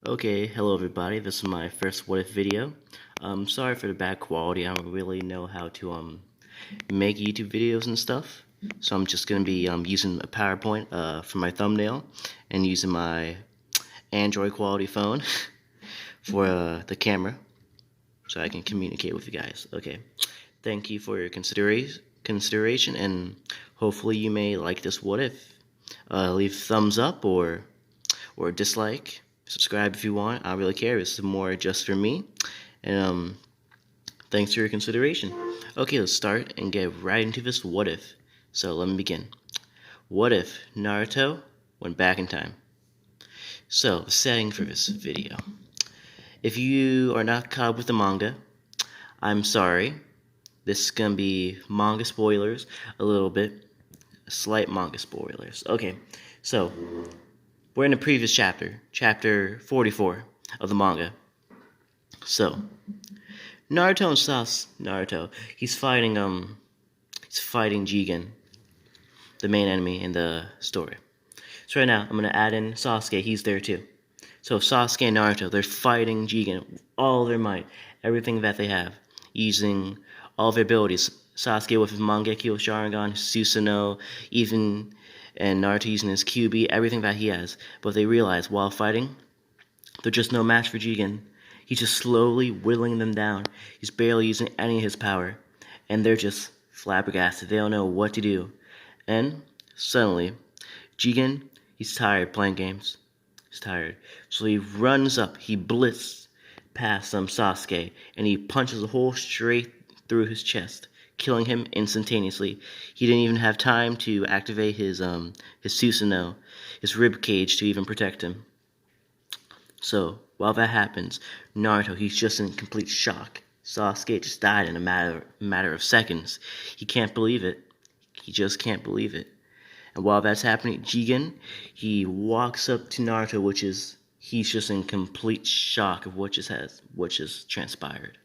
Okay, hello everybody. This is my first what if video. Sorry for the bad quality. I don't really know how to make YouTube videos and stuff. So I'm just gonna be using a PowerPoint for my thumbnail and using my Android quality phone for the camera so I can communicate with you guys. Okay. Thank you for your consideration and hopefully you may like this what if. Leave thumbs up or dislike. Subscribe if you want. I don't really care. This is more just for me. And thanks for your consideration. Okay, let's start and get right into this what if. So let me begin. What if Naruto went back in time? So, the setting for this video. If you are not caught up with the manga, I'm sorry. This is gonna be manga spoilers a little bit. Slight manga spoilers. Okay, so we're in the previous chapter, chapter 44 of the manga. So, Naruto and Naruto, he's fighting Jigen, the main enemy in the story. So right now, I'm gonna add in Sasuke, he's there too. So Sasuke and Naruto, they're fighting Jigen with all their might, everything that they have, using all their abilities. Sasuke with his Mangekyo Sharingan, his Susanoo, and Naruto using his QB, everything that he has. But they realize while fighting, they're just no match for Jigen. He's just slowly whittling them down. He's barely using any of his power. And they're just flabbergasted. They don't know what to do. And suddenly, Jigen, he's tired playing games. He's tired. So he runs up, he blitzes past Sasuke, and he punches a hole straight through his chest, killing him instantaneously. He didn't even have time to activate his Susanoo, his rib cage, to even protect him. So, while that happens, Naruto, he's just in complete shock. Sasuke just died in a matter of seconds. He can't believe it. He just can't believe it. And while that's happening, Jigen, he walks up to Naruto, he's just in complete shock of what just transpired.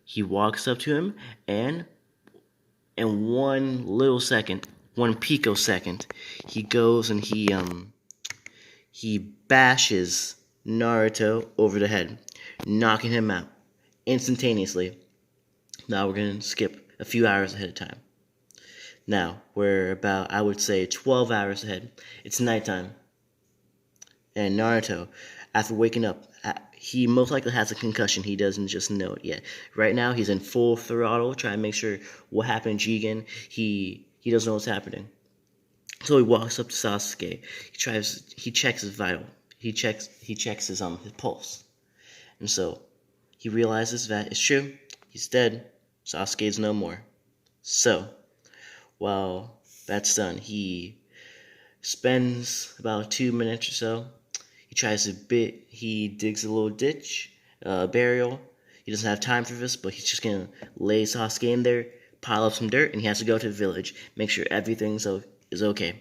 He walks up to him, and in one little second, one picosecond, he goes and he bashes Naruto over the head, knocking him out instantaneously. Now we're going to skip a few hours ahead of time. Now, we're about, I would say, 12 hours ahead. It's nighttime. And Naruto, after waking up, he most likely has a concussion. He doesn't just know it yet. Right now, he's in full throttle, trying to make sure what happened to Jigen. He doesn't know what's happening. So he walks up to Sasuke. He checks his vital. He checks his pulse. And so he realizes that it's true. He's dead. Sasuke's no more. So while that's done, he spends about 2 minutes or so. He digs a little ditch, burial. He doesn't have time for this, but he's just gonna lay Sasuke in there, pile up some dirt, and he has to go to the village, make sure everything is okay.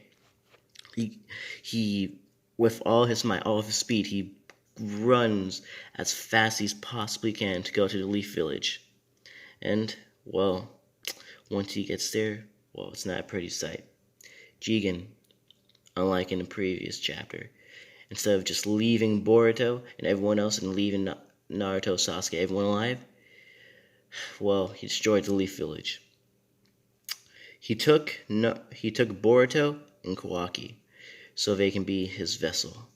He, with all his might, all of his speed, he runs as fast as he possibly can to go to the Leaf Village. And, well, once he gets there, well, it's not a pretty sight. Jigen, unlike in the previous chapter, instead of just leaving Boruto and everyone else and leaving Naruto, Sasuke, everyone alive, well, he destroyed the Leaf Village. He took Boruto and Kawaki so they can be his vessel.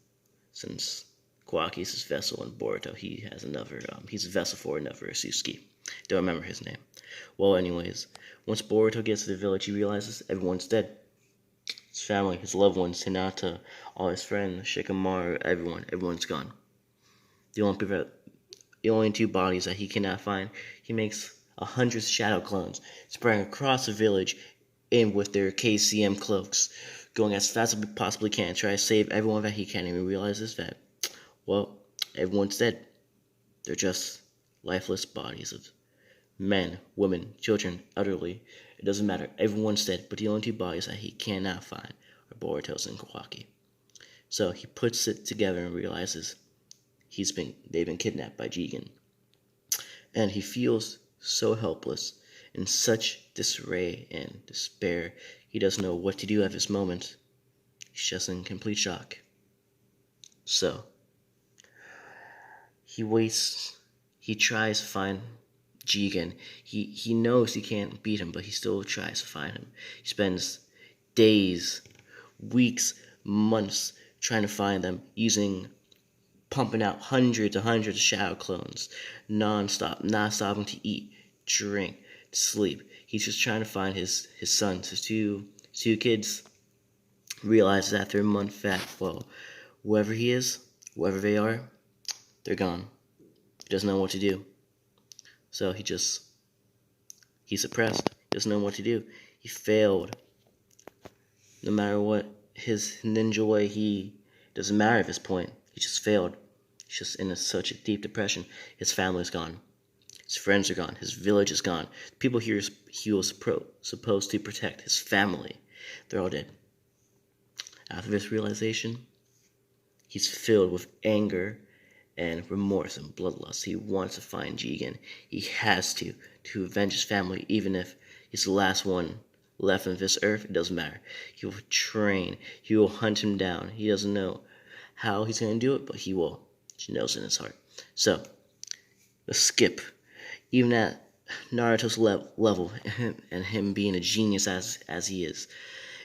Since Kawaki is his vessel and Boruto, he has another, he's a vessel for another Asusuke. Don't remember his name. Well, anyways, once Boruto gets to the village, he realizes everyone's dead. His family, his loved ones, Hinata, all his friends, Shikamaru, everyone's gone. The only two bodies that he cannot find, he makes 100 shadow clones, spreading across the village in with their KCM cloaks, going as fast as he possibly can, try to save everyone that he can, and he realizes that, well, everyone's dead. They're just lifeless bodies of men, women, children, elderly. It doesn't matter. Everyone's dead, but the only two bodies that he cannot find are Boruto's and Kawaki. So he puts it together and realizes they've been kidnapped by Jigen. And he feels so helpless, in such disarray and despair. He doesn't know what to do at this moment. He's just in complete shock. So, He waits. He tries to find Jigen. He knows he can't beat him, but he still tries to find him. He spends days, weeks, months trying to find them, pumping out hundreds and hundreds of shadow clones, non-stop, not stopping to eat, drink, sleep. He's just trying to find his sons, his two kids. Realizes after a month that, well, whoever he is, whoever they are, they're gone. He doesn't know what to do. So he's suppressed. He doesn't know what to do. He failed. No matter what his ninja way, he doesn't matter at this point. He just failed. He's just in such a deep depression. His family's gone. His friends are gone. His village is gone. The people he was supposed to protect, his family, they're all dead. After this realization, he's filled with anger and remorse and bloodlust. He wants to find Jigen. He has to avenge his family, even if he's the last one left on this earth. It doesn't matter. He will train. He will hunt him down. He doesn't know how he's going to do it, but he will. He knows in his heart. So, let's skip. Even at Naruto's level, and him being a genius as he is,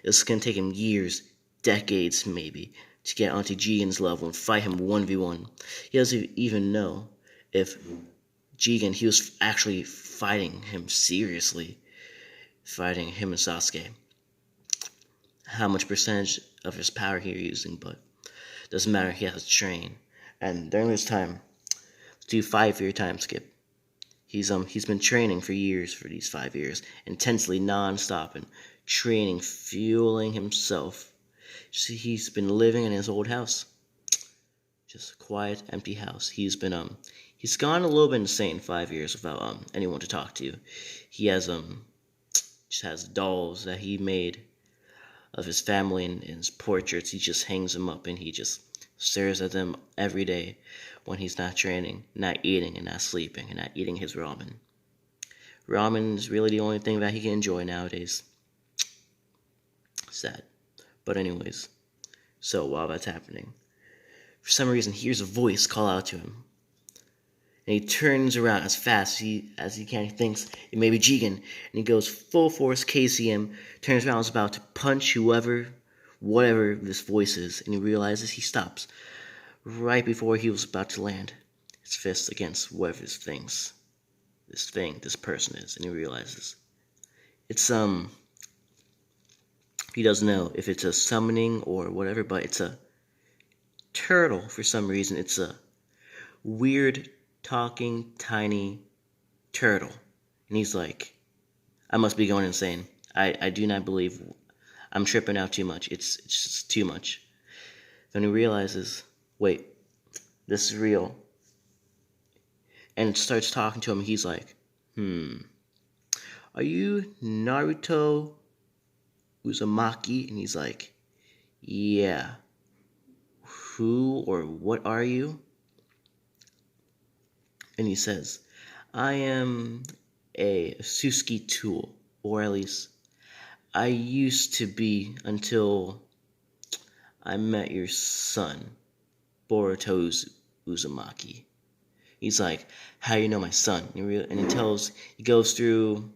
it's going to take him years, decades maybe, to get onto Jigen's level and fight him 1v1. He doesn't even know if Jigen, he was actually fighting him seriously, fighting him and Sasuke. How much percentage of his power he's using, but doesn't matter, he has to train. And during this time, let's do 5-year time skip. He's been training for years, for these 5 years, intensely, non-stop, and training, fueling himself. He's been living in his old house, just a quiet, empty house. He's gone a little bit insane 5 years without anyone to talk to. He just has dolls that he made of his family and his portraits. He just hangs them up and he just stares at them every day when he's not training, not eating, and not sleeping, and not eating his ramen. Ramen is really the only thing that he can enjoy nowadays. Sad. But anyways, so while that's happening, for some reason he hears a voice call out to him. And he turns around as fast as he can. He thinks it may be Jigen. And he goes full force KCM, turns around, is about to punch whatever this voice is. And he realizes he stops right before he was about to land his fist against whatever this person is. And he realizes it's, he doesn't know if it's a summoning or whatever, but it's a turtle for some reason. It's a weird talking tiny turtle. And he's like, I must be going insane. I do not believe I'm tripping out too much. It's just too much. Then he realizes, wait, this is real. And it starts talking to him. He's like, are you Naruto Uzumaki? And he's like, yeah. Who or what are you? And he says, I am a Susuke tool, or at least I used to be until I met your son, Boruto Uzumaki. He's like, how do you know my son? And he goes through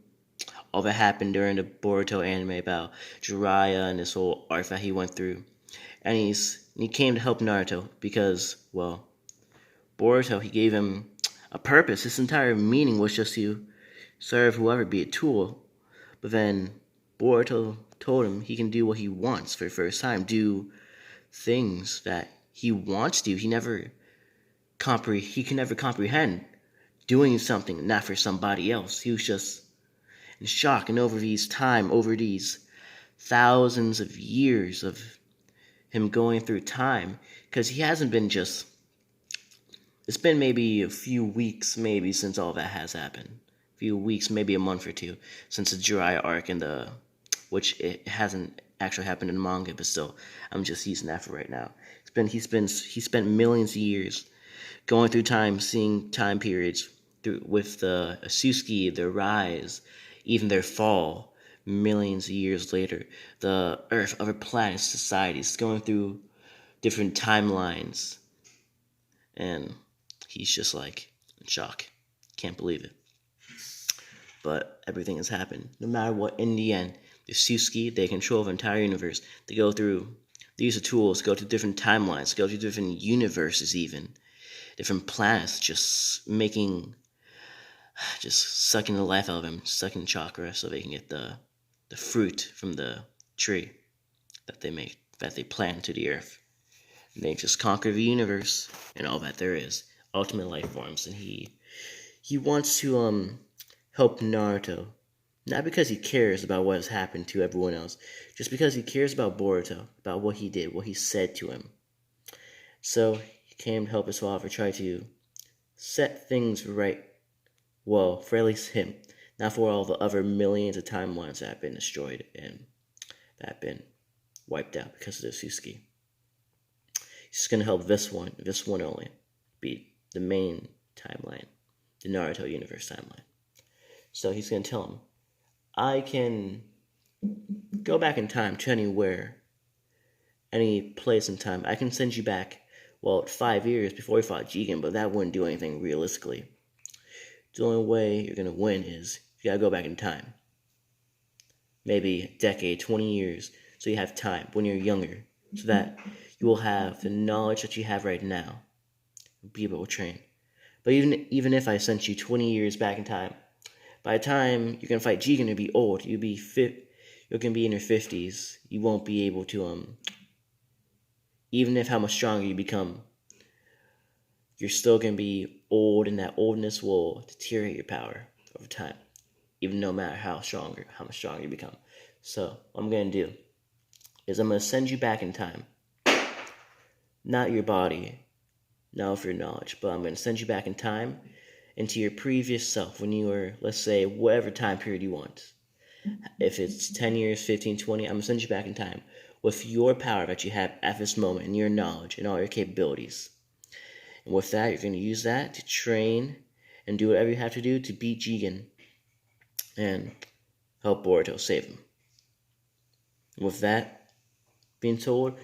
all that happened during the Boruto anime about Jiraiya and this whole arc that he went through. And he came to help Naruto because, well, Boruto, he gave him a purpose. His entire meaning was just to serve whoever, be a tool. But then Boruto told him he can do what he wants for the first time, do things that he wants to. He can never comprehend doing something not for somebody else. He was just in shock. And over these thousands of years of him going through time, because he hasn't been just, it's been maybe a few weeks maybe since all that has happened. A few weeks, maybe a month or two since the Jiraiya arc and which it hasn't actually happened in the manga, but still, I'm just using that for right now. He spent millions of years going through time, seeing time periods with the Susuke, their rise, even their fall, millions of years later. The Earth, other planets, societies, going through different timelines. And He's just like in shock. Can't believe it. But everything has happened. No matter what, in the end, the Suski, they control the entire universe. They use the tools, go to different timelines, go to different universes even. Different planets, just sucking the life out of him, sucking chakra so they can get the fruit from the tree that they plant to the earth. And they just conquer the universe and all that there is, ultimate life forms. And he wants to help Naruto, not because he cares about what has happened to everyone else, just because he cares about Boruto, about what he did, what he said to him. So he came to help his father try to set things right. Well, for at least him, not for all the other millions of timelines that have been destroyed and that have been wiped out because of the Suski. He's going to help this one only, be the main timeline, the Naruto universe timeline. So he's going to tell him, I can go back in time to anywhere, any place in time. I can send you back, 5 years before he fought Jigen, but that wouldn't do anything realistically. The only way you're going to win is you got to go back in time. Maybe a decade, 20 years, so you have time when you're younger, so that you will have the knowledge that you have right now, be able to train. But even if I sent you 20 years back in time, by the time you're gonna fight Jigen, you'll be old. You're gonna be in your 50s. You won't be able to even if how much stronger you become, you're still gonna be old, and that oldness will deteriorate your power over time, even no matter how much stronger you become. So what I'm gonna do is I'm gonna send you back in time. Not your body, not for your knowledge, but I'm going to send you back in time into your previous self when you were, let's say, whatever time period you want. If it's 10 years, 15, 20, I'm going to send you back in time with your power that you have at this moment and your knowledge and all your capabilities. And with that, you're going to use that to train and do whatever you have to do to beat Jigen and help Boruto save him. And with that being told,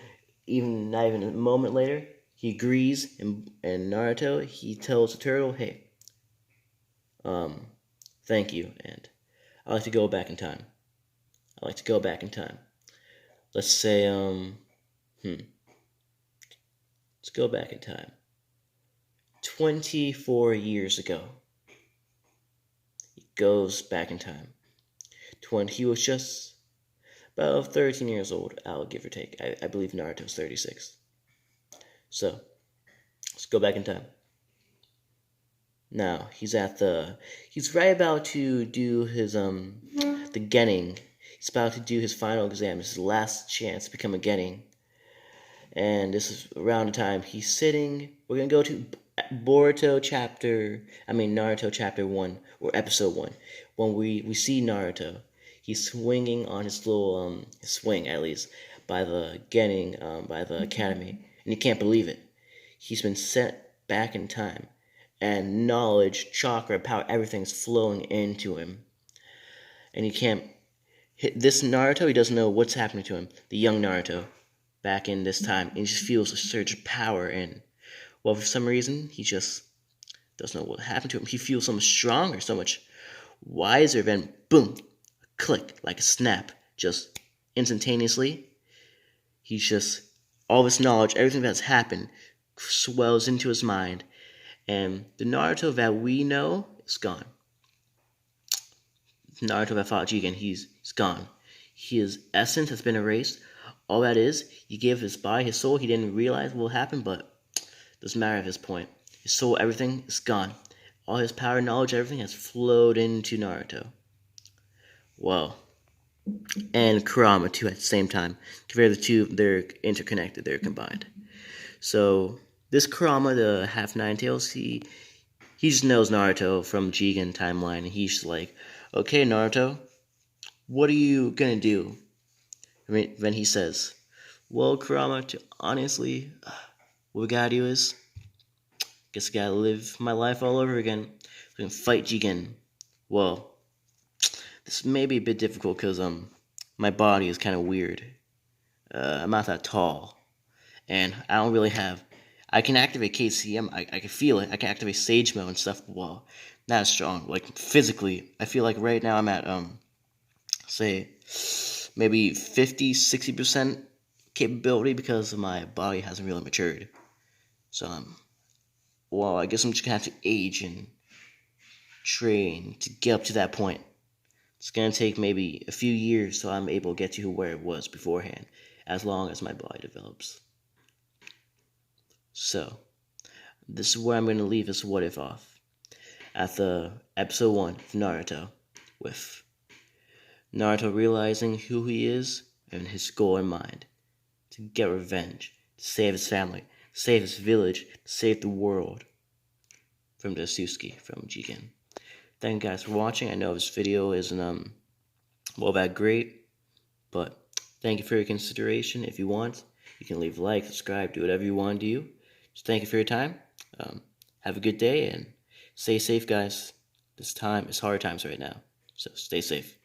not even a moment later, he agrees, and Naruto, he tells the turtle, hey, thank you, and I like to go back in time. Let's say, let's go back in time. 24 years ago. He goes back in time. He was just about 13 years old, I'll give or take. I believe Naruto's 36. So, let's go back in time. Now, he's right about to do his, the Genin. He's about to do his final exam. This is his last chance to become a Genin. And this is around the time he's sitting. We're going to go to Naruto chapter 1, or episode 1. When we see Naruto, he's swinging on his little, his swing at least, by the Genin, by the academy. And you can't believe it. He's been sent back in time. And knowledge, chakra, power, everything's flowing into him. And he can't... This Naruto, he doesn't know what's happening to him. The young Naruto, back in this time. And he just feels a surge of power. And, well, for some reason, he just doesn't know what happened to him. He feels so much stronger, so much wiser. Then, boom, a click, like a snap. Just instantaneously. He's just... all this knowledge, everything that's happened, swells into his mind. And the Naruto that we know is gone. The Naruto that fought Jigen, he's gone. His essence has been erased. All that is, he gave his body, his soul. He didn't realize what happened, but it doesn't matter at this point. His soul, everything is gone. All his power, knowledge, everything has flowed into Naruto. Well, and Kurama too at the same time. Compare the two, they're interconnected, they're combined. So this Kurama, the half Nine Tails, he just knows Naruto from Jigen timeline, and he's just like, okay, Naruto, what are you gonna do? Then he says, well, Kurama, honestly, what we gotta do is, guess I gotta live my life all over again. We're gonna fight Jigen. Well, this may be a bit difficult because my body is kind of weird. I'm not that tall, and I I can activate KCM. I can feel it. I can activate Sage Mode and stuff. Well, not as strong. Like physically, I feel like right now I'm at say maybe 50-60% capability because my body hasn't really matured. So well, I guess I'm just gonna have to age and train to get up to that point. It's gonna take maybe a few years so I'm able to get to where it was beforehand, as long as my body develops. So, this is where I'm gonna leave this what if off. At the episode 1 of Naruto, with Naruto realizing who he is and his goal in mind. To get revenge, to save his family, to save his village, to save the world from the Susuke, from Jigen. Thank you guys for watching. I know this video isn't well that great, but thank you for your consideration. If you want, you can leave a like, subscribe, do whatever you want to do. So thank you for your time. Have a good day and stay safe, guys. This time is hard times right now, so stay safe.